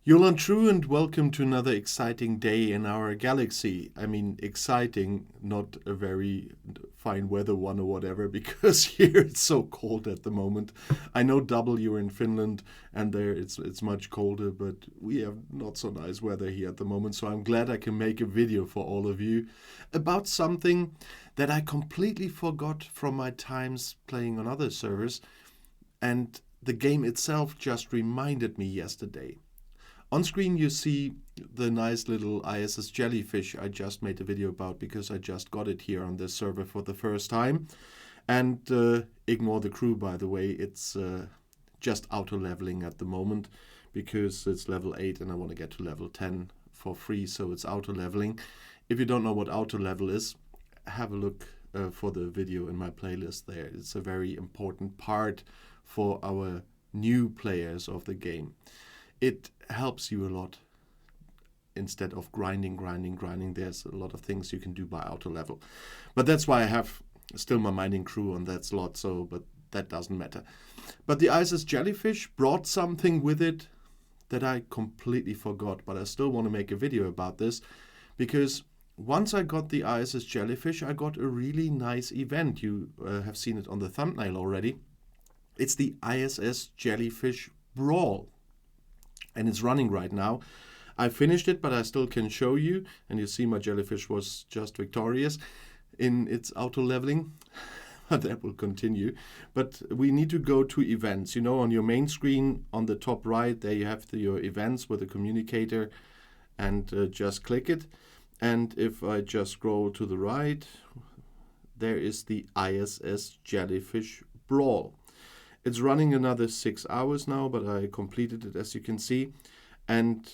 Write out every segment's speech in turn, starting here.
Yolan True, and welcome to another exciting day in our galaxy. I mean, exciting, not a very fine weather one or whatever, because here it's so cold at the moment. I know you're in Finland, and there it's much colder, but we have not so nice weather here at the moment. So I'm glad I can make a video for all of you about something that I completely forgot from my times playing on other servers, and the game itself just reminded me yesterday. On screen you see the nice little ISS Jellyfish I just made a video about because I just got it here on this server for the first time. And ignore the crew, by the way, it's just auto-leveling at the moment because it's level 8 and I want to get to level 10 for free, so it's auto-leveling. If you don't know what auto-level is, have a look for the video in my playlist there. It's a very important part for our new players of the game. It helps you a lot instead of grinding. There's a lot of things you can do by auto level. But that's why I have still my mining crew on that slot, but that doesn't matter. But the ISS Jellyfish brought something with it that I completely forgot, but I still want to make a video about this because once I got the ISS Jellyfish, I got a really nice event. You have seen it on the thumbnail already. It's the ISS Jellyfish Brawl. And it's running right now. I finished it, but I still can show you. And you see my jellyfish was just victorious in its auto-leveling. That will continue. But we need to go to events. You know, on your main screen, on the top right, there you have your events with a communicator. And just click it. And if I just scroll to the right, there is the ISS Jellyfish Brawl. It's running another 6 hours now, but I completed it, as you can see. And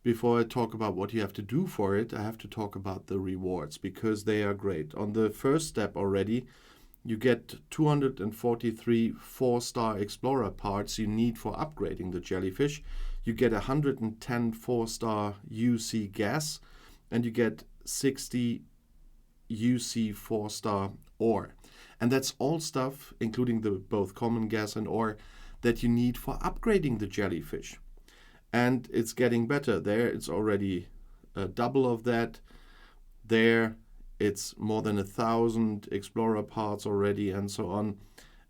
before I talk about what you have to do for it, I have to talk about the rewards because they are great. On the first step already, you get 243 4-star Explorer parts you need for upgrading the jellyfish. You get 110 4-star UC gas, and you get 60 UC 4-star ore. And that's all stuff, including the both common gas and ore, that you need for upgrading the jellyfish. And it's getting better. There it's already double of that. There it's more than 1,000 Explorer parts already and so on.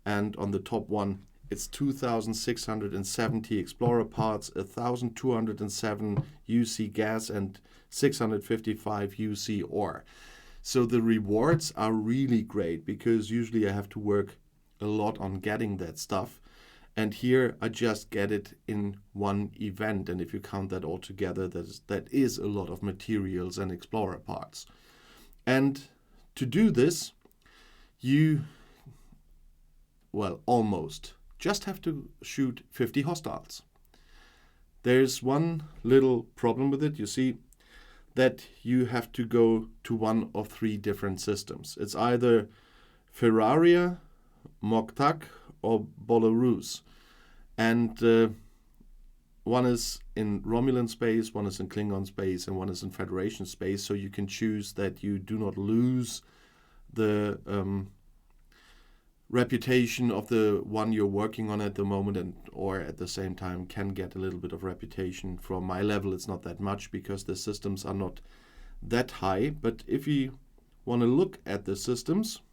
And on the top one, it's 2,670 Explorer parts, 1,207 UC gas and 655 UC ore. So the rewards are really great because usually I have to work a lot on getting that stuff. And here I just get it in one event. And if you count that all together, that is a lot of materials and Explorer parts. And to do this, almost just have to shoot 50 hostiles. There's one little problem with it. You see that you have to go to one of 3 different systems. It's either Ferraria, Moktak, or Belarus. And one is in Romulan space, one is in Klingon space, and one is in Federation space. So you can choose that you do not lose the reputation of the one you're working on at the moment, or at the same time can get a little bit of reputation. From my level, it's not that much because the systems are not that high. But if you want to look at the systems,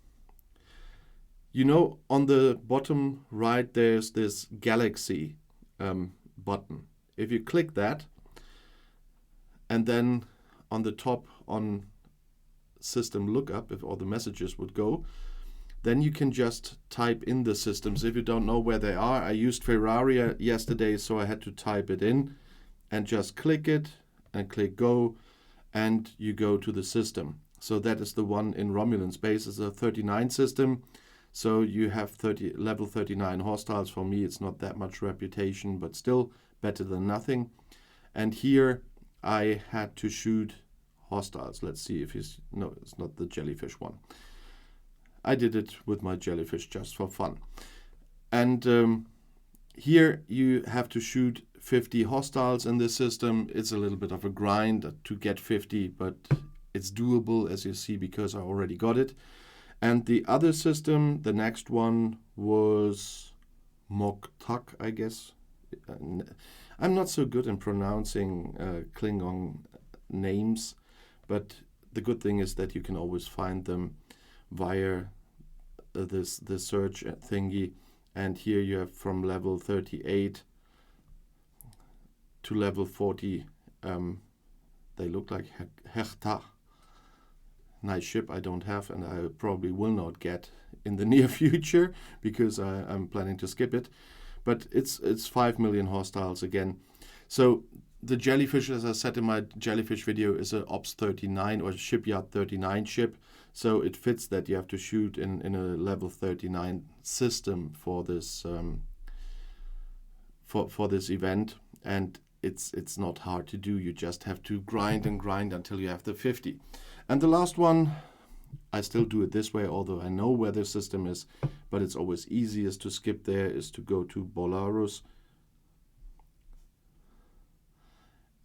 you know, on the bottom right, there's this galaxy button. If you click that, and then on the top on system lookup, if all the messages would go, then you can just type in the systems. If you don't know where they are, I used Ferraria yesterday, so I had to type it in and just click it and click go, and you go to the system. So that is the one in Romulan space. It's a 39 system. So you have level 39 hostiles. For me, it's not that much reputation, but still better than nothing. And here I had to shoot hostiles. Let's see if no, it's not the jellyfish one. I did it with my jellyfish just for fun. And here you have to shoot 50 hostiles in this system. It's a little bit of a grind to get 50, but it's doable, as you see, because I already got it. And the other system, the next one was Moktak, I guess. I'm not so good in pronouncing Klingon names, but the good thing is that you can always find them via this search thingy. And here you have from level 38 to level 40. They look like Hertha. Nice ship I don't have, and I probably will not get in the near future because I'm planning to skip it. But it's 5 million hostiles again. So the Jellyfish, as I said in my Jellyfish video, is a Ops 39 or Shipyard 39 ship. So it fits that you have to shoot in a level 39 system for this for this event, and it's not hard to do. You just have to grind and grind until you have the 50. And the last one, I still do it this way, although I know where the system is, but it's always easiest to skip there, is to go to Belarus.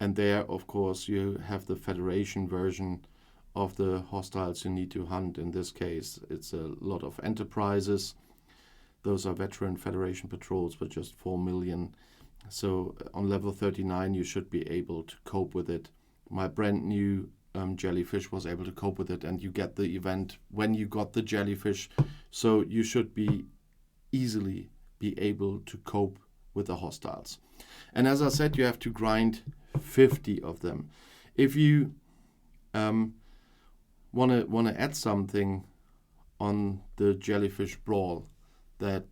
And there, of course, you have the Federation version of the hostiles you need to hunt. In this case, it's a lot of enterprises. Those are veteran Federation patrols, but just 4 million. So on level 39, you should be able to cope with it. My brand new Jellyfish was able to cope with it, and you get the event when you got the Jellyfish. So you should be easily be able to cope with the hostiles. And as I said, you have to grind 50 of them. If you want to add something on the Jellyfish Brawl that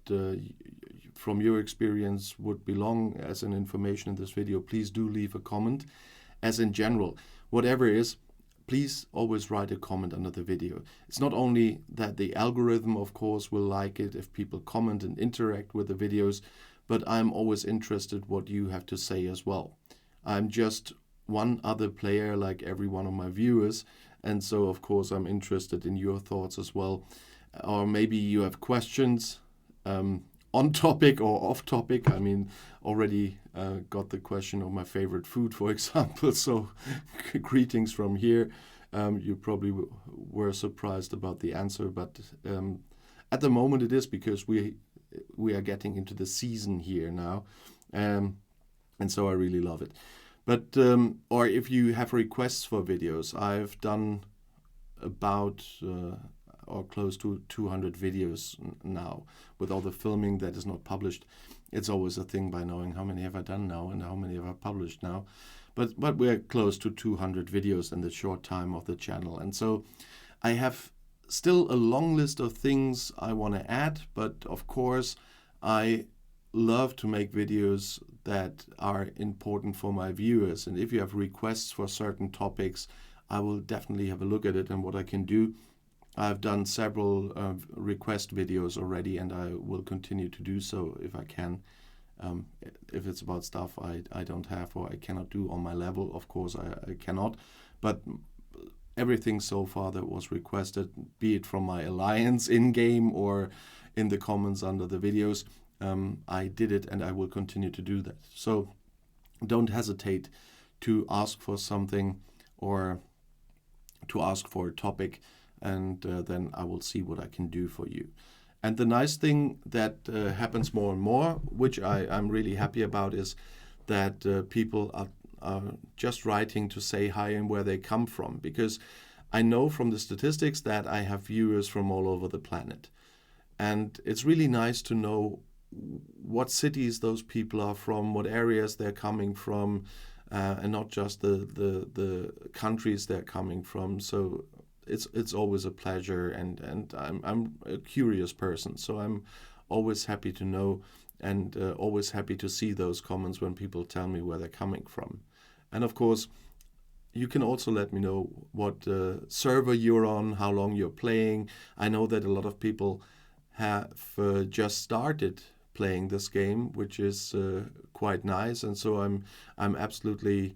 from your experience would belong as an information in this video, please do leave a comment. As in general, whatever is, please always write a comment under the video. It's not only that the algorithm, of course, will like it if people comment and interact with the videos, but I'm always interested what you have to say as well. I'm just one other player like every one of my viewers, and so of course I'm interested in your thoughts as well. Or maybe you have questions on topic or off topic. I mean, already got the question of my favorite food, for example, so greetings from here. You probably were surprised about the answer, but at the moment it is because we are getting into the season here now, and so I really love it. But or if you have requests for videos, I've done about or close to 200 videos now with all the filming that is not published. It's always a thing by knowing how many have I done now and how many have I published now. But we're close to 200 videos in the short time of the channel. And so I have still a long list of things I want to add, but of course I love to make videos that are important for my viewers. And if you have requests for certain topics, I will definitely have a look at it and what I can do. I've done several request videos already, and I will continue to do so if I can. If it's about stuff I don't have or I cannot do on my level, of course I cannot. But everything so far that was requested, be it from my alliance in-game or in the comments under the videos, I did it and I will continue to do that. So don't hesitate to ask for something or to ask for a topic, and then I will see what I can do for you. And the nice thing that happens more and more, which I'm really happy about, is that people are just writing to say hi and where they come from, because I know from the statistics that I have viewers from all over the planet. And it's really nice to know what cities those people are from, what areas they're coming from, and not just the countries they're coming from. So it's always a pleasure, and I'm a curious person, so I'm always happy to know and always happy to see those comments when people tell me where they're coming from. And of course, you can also let me know what server you're on, how long you're playing. I know that a lot of people have just started playing this game, which is quite nice, and so I'm absolutely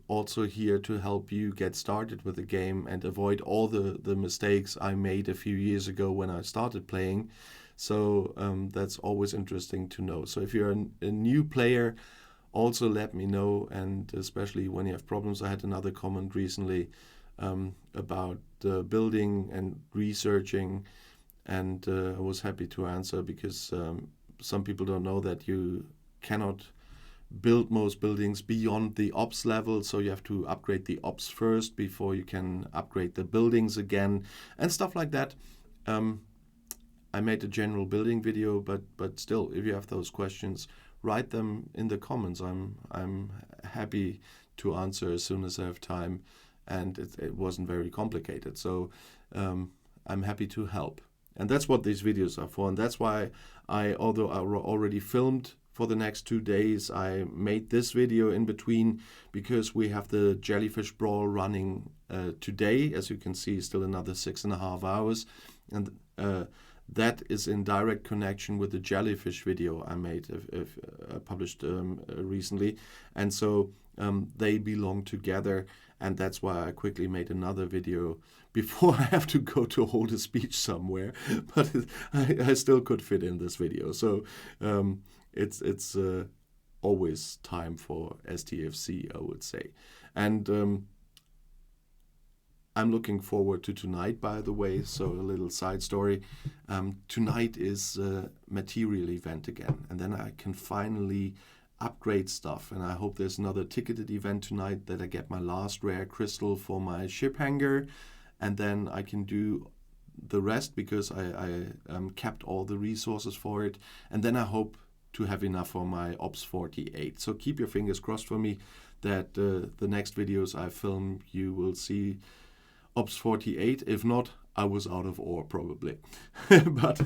also here to help you get started with the game and avoid all the mistakes I made a few years ago when I started playing. So that's always interesting to know. So if you're a new player, also let me know, and especially when you have problems. I had another comment recently about building and researching, and I was happy to answer, because some people don't know that you cannot build most buildings beyond the ops level, so you have to upgrade the ops first before you can upgrade the buildings again and stuff like that. I made a general building video, but still, if you have those questions, write them in the comments. I'm happy to answer as soon as I have time, and it wasn't very complicated, so I'm happy to help. And that's what these videos are for, and that's why although I already filmed for the next 2 days, I made this video in between because we have the Jellyfish Brawl running today. As you can see, still another 6.5 hours, and that is in direct connection with the jellyfish video I made, published recently, and so they belong together, and that's why I quickly made another video before I have to go to hold a speech somewhere, but I still could fit in this video. So it's always time for STFC, I would say. And I'm looking forward to tonight, by the way, so a little side story. Tonight is a material event again, and then I can finally upgrade stuff, and I hope there's another ticketed event tonight that I get my last rare crystal for my ship hangar, and then I can do the rest because I kept all the resources for it, and then I hope to have enough for my Ops 48. So keep your fingers crossed for me that the next videos I film you will see Ops 48. If not, I was out of ore probably. But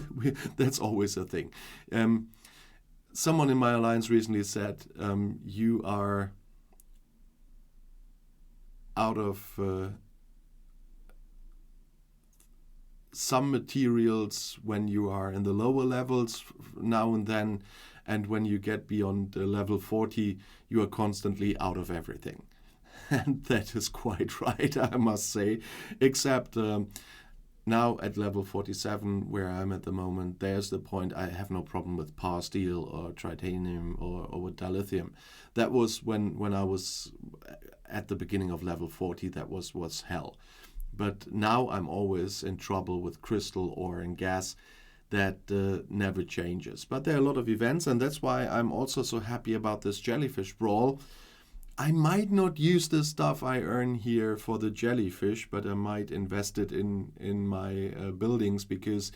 that's always a thing. Someone in my alliance recently said, you are out of some materials when you are in the lower levels now and then, and when you get beyond level 40, you are constantly out of everything. And that is quite right, I must say, except now at level 47, where I'm at the moment, there's the point I have no problem with power steel or titanium or with dilithium. That was when I was at the beginning of level 40, that was hell. But now I'm always in trouble with crystal, ore, and gas. That never changes. But there are a lot of events, and that's why I'm also so happy about this Jellyfish Brawl. I might not use the stuff I earn here for the jellyfish, but I might invest it in my buildings, because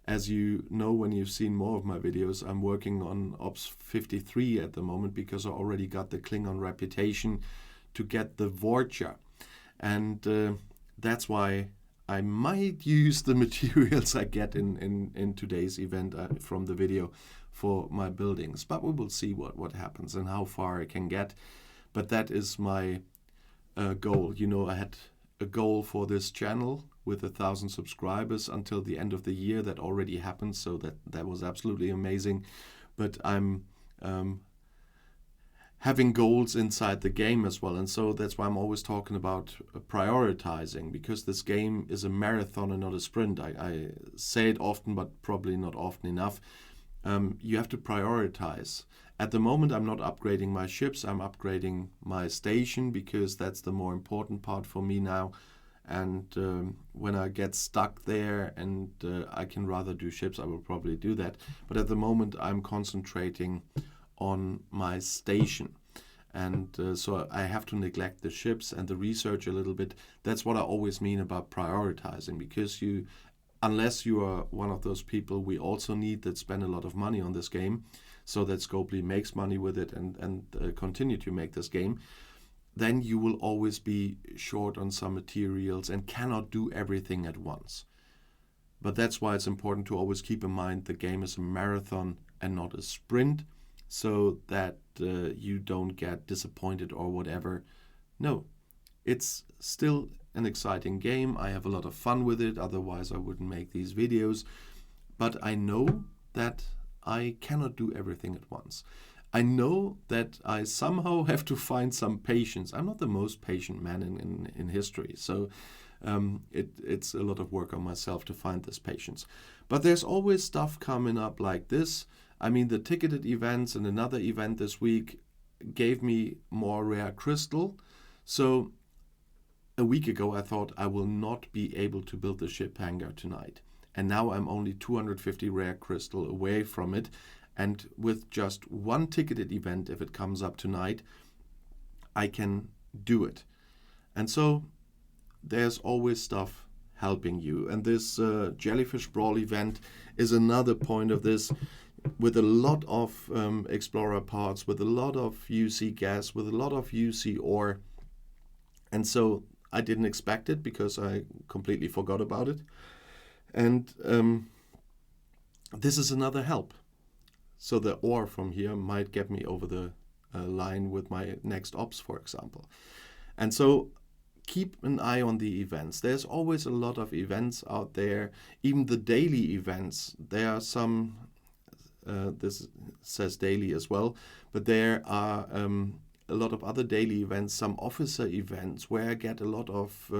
as you know when you've seen more of my videos, I'm working on Ops 53 at the moment because I already got the Klingon reputation to get the Vorcha. And that's why I might use the materials I get in today's event from the video for my buildings. But we will see what happens and how far I can get. But that is my goal. You know, I had a goal for this channel with 1,000 subscribers until the end of the year. That already happened, so that was absolutely amazing. But I'm having goals inside the game as well, and so that's why I'm always talking about prioritizing, because this game is a marathon and not a sprint. I say it often, but probably not often enough. You have to prioritize. At the moment, I'm not upgrading my ships, I'm upgrading my station, because that's the more important part for me now. And when I get stuck there and I can rather do ships, I will probably do that. But at the moment, I'm concentrating on my station. And so I have to neglect the ships and the research a little bit. That's what I always mean about prioritizing, because unless you are one of those people we also need that spend a lot of money on this game, so that Scopely makes money with it and continue to make this game, then you will always be short on some materials and cannot do everything at once. But that's why it's important to always keep in mind the game is a marathon and not a sprint, so that you don't get disappointed or whatever. No, it's still an exciting game. I have a lot of fun with it, otherwise I wouldn't make these videos. But I know that I cannot do everything at once. I know that I somehow have to find some patience. I'm not the most patient man in history, so it's a lot of work on myself to find this patience. But there's always stuff coming up like this. I mean, the ticketed events and another event this week gave me more rare crystal. So a week ago I thought I will not be able to build the ship hangar tonight. And now I'm only 250 rare crystal away from it. And with just one ticketed event, if it comes up tonight, I can do it. And so there's always stuff helping you. And this Jellyfish Brawl event is another point of this, with a lot of Explorer parts, with a lot of UC gas, with a lot of UC ore. And so I didn't expect it because I completely forgot about it. And this is another help. So the ore from here might get me over the line with my next ops, for example. And so keep an eye on the events. There's always a lot of events out there, even the daily events. There are some, this says daily as well, but there are a lot of other daily events, some officer events where I get a lot of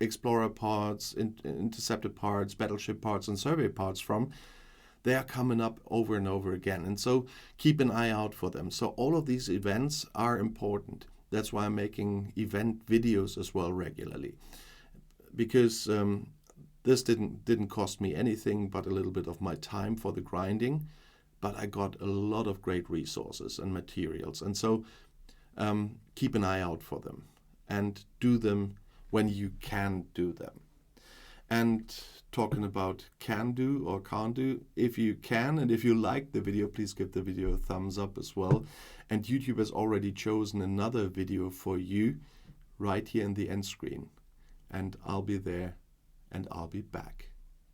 Explorer parts, interceptor parts, battleship parts, and survey parts from. They are coming up over and over again. And so keep an eye out for them. So all of these events are important. That's why I'm making event videos as well regularly. Because this didn't cost me anything but a little bit of my time for the grinding. But I got a lot of great resources and materials. And so keep an eye out for them. And do them when you can do them. And talking about can do or can't do, if you can and if you like the video, please give the video a thumbs up as well. And YouTube has already chosen another video for you right here in the end screen. And I'll be there and I'll be back.